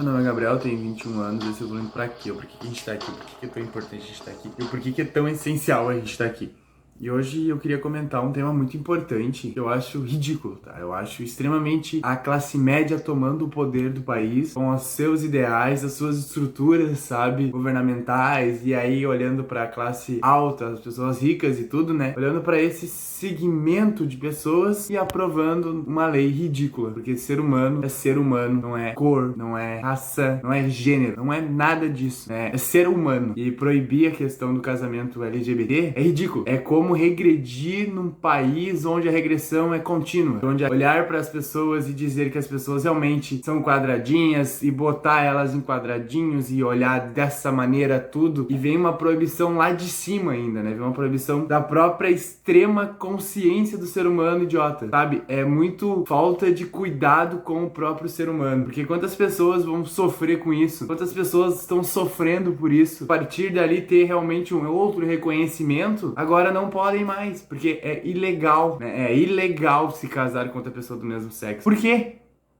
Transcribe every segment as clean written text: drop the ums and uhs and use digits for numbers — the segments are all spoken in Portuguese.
Meu nome é Gabriel, tenho 21 anos, esse eu tô indo pra quê? Por que a gente tá aqui? Por que é tão importante a gente tá aqui? E por que é tão essencial a gente tá aqui? E hoje eu queria comentar um tema muito importante que eu acho ridículo, tá? Eu acho extremamente a classe média tomando o poder do país com os seus ideais, as suas estruturas, sabe? Governamentais, e aí olhando pra classe alta, as pessoas ricas e tudo, né? Olhando pra esse segmento de pessoas e aprovando uma lei ridícula. Porque ser humano, não é cor, não é raça, não é gênero, não é nada disso, né? É ser humano. E proibir a questão do casamento LGBT é ridículo. É como regredir num país onde a regressão é contínua, onde olhar para as pessoas e dizer que as pessoas realmente são quadradinhas e botar elas em quadradinhos e olhar dessa maneira tudo, e vem uma proibição lá de cima ainda, né? Vem uma proibição da própria extrema consciência do ser humano idiota, sabe? É muito falta de cuidado com o próprio ser humano, porque quantas pessoas vão sofrer com isso? Quantas pessoas estão sofrendo por isso? A partir dali ter realmente um outro reconhecimento, agora não podem mais, porque é ilegal, né? É ilegal se casar com outra pessoa do mesmo sexo. Por quê?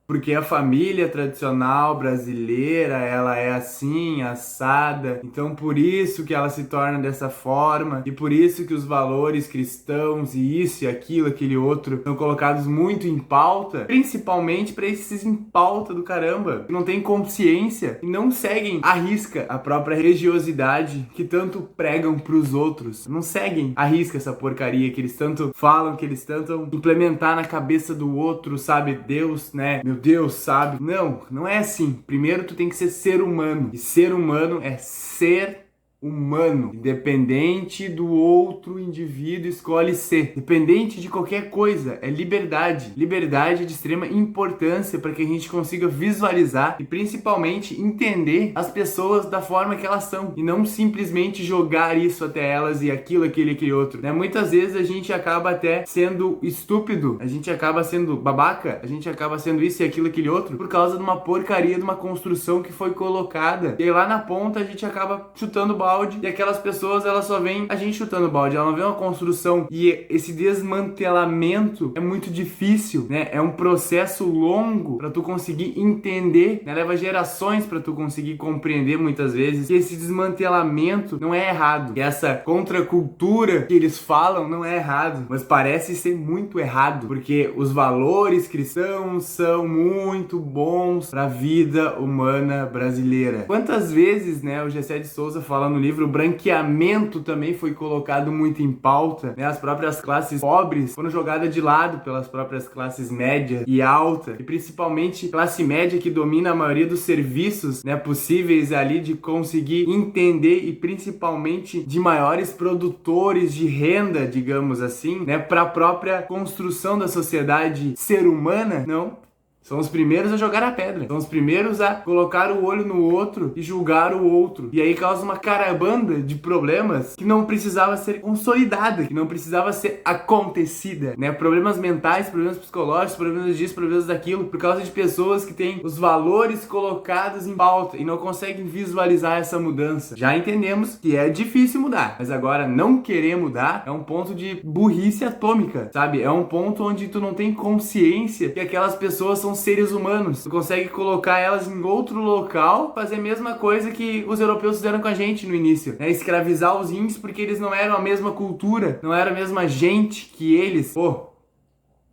Porque a família tradicional brasileira, ela é assim, assada. Então por isso que ela se torna dessa forma, e por isso que os valores cristãos e isso e aquilo, aquele outro, são colocados muito em pauta, principalmente para esses em pauta do caramba, que não tem consciência e não seguem à risca a própria religiosidade que tanto pregam pros outros. Não seguem à risca essa porcaria que eles tanto falam, que eles tentam implementar na cabeça do outro, sabe? Deus, né? Meu Deus, sabe? Não, não é assim. Primeiro tu tem que ser humano. E ser humano é ser humano, independente do outro indivíduo escolhe ser, independente de qualquer coisa, é liberdade. Liberdade é de extrema importância para que a gente consiga visualizar e principalmente entender as pessoas da forma que elas são e não simplesmente jogar isso até elas e aquilo, aquele outro, né? Muitas vezes a gente acaba até sendo estúpido, a gente acaba sendo babaca, a gente acaba sendo isso e aquilo, aquele outro por causa de uma porcaria, de uma construção que foi colocada, e aí lá na ponta a gente acaba chutando balde, e aquelas pessoas, elas só veem a gente chutando balde, ela não vê uma construção, e esse desmantelamento é muito difícil, né? É um processo longo para tu conseguir entender, né? Leva gerações para tu conseguir compreender muitas vezes que esse desmantelamento não é errado, que essa contracultura que eles falam não é errado, mas parece ser muito errado, porque os valores cristãos são muito bons para a vida humana brasileira. Quantas vezes, né, o Gessé de Souza fala no livro, o branqueamento também foi colocado muito em pauta, né? As próprias classes pobres foram jogadas de lado pelas próprias classes média e alta, e principalmente classe média que domina a maioria dos serviços, né, possíveis ali de conseguir entender, e principalmente de maiores produtores de renda, digamos assim, né, para a própria construção da sociedade ser humana. Não. São os primeiros a jogar a pedra. São os primeiros a colocar o olho no outro e julgar o outro. E aí causa uma carabanda de problemas que não precisava ser consolidada, que não precisava ser acontecida, né? Problemas mentais, problemas psicológicos, problemas disso, problemas daquilo, por causa de pessoas que têm os valores colocados em pauta e não conseguem visualizar essa mudança. Já entendemos que é difícil mudar, mas agora não querer mudar é um ponto de burrice atômica, sabe? É um ponto onde tu não tem consciência que aquelas pessoas são seres humanos. Tu consegue colocar elas em outro local, fazer a mesma coisa que os europeus fizeram com a gente no início, né? Escravizar os índios porque eles não eram a mesma cultura, não era a mesma gente que eles. Pô,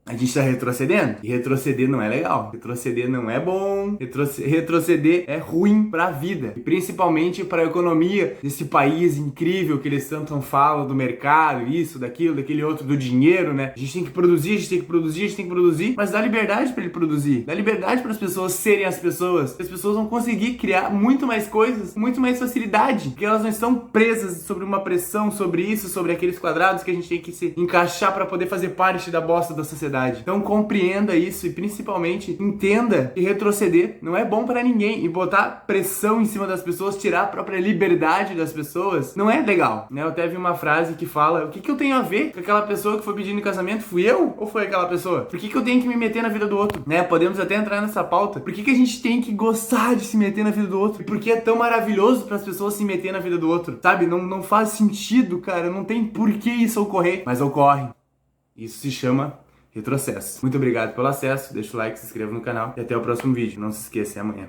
a gente tá retrocedendo? E retroceder não é legal. Retroceder não é bom. Retroceder é ruim pra vida. E principalmente pra economia desse país incrível que eles tanto falam do mercado, isso, daquilo, daquele outro, do dinheiro, né? A gente tem que produzir, a gente tem que produzir, a gente tem que produzir, mas dá liberdade pra ele produzir. Dá liberdade para as pessoas serem as pessoas. As pessoas vão conseguir criar muito mais coisas, com muito mais facilidade, porque elas não estão presas sobre uma pressão, sobre isso, sobre aqueles quadrados que a gente tem que se encaixar pra poder fazer parte da bosta da sociedade. Então compreenda isso e principalmente entenda que retroceder não é bom pra ninguém, e botar pressão em cima das pessoas, tirar a própria liberdade das pessoas, não é legal, né? Eu até vi uma frase que fala: o que eu tenho a ver com aquela pessoa que foi pedindo em casamento? Fui eu ou foi aquela pessoa? Por que eu tenho que me meter na vida do outro, né? Podemos até entrar nessa pauta. Por que a gente tem que gostar de se meter na vida do outro? E por que é tão maravilhoso para as pessoas se meter na vida do outro? Sabe? Não faz sentido, cara. Não tem por que isso ocorrer, mas ocorre. Isso se chama retrocesso. Muito obrigado pelo acesso, deixa o like, se inscreva no canal e até o próximo vídeo. Não se esqueça, é amanhã.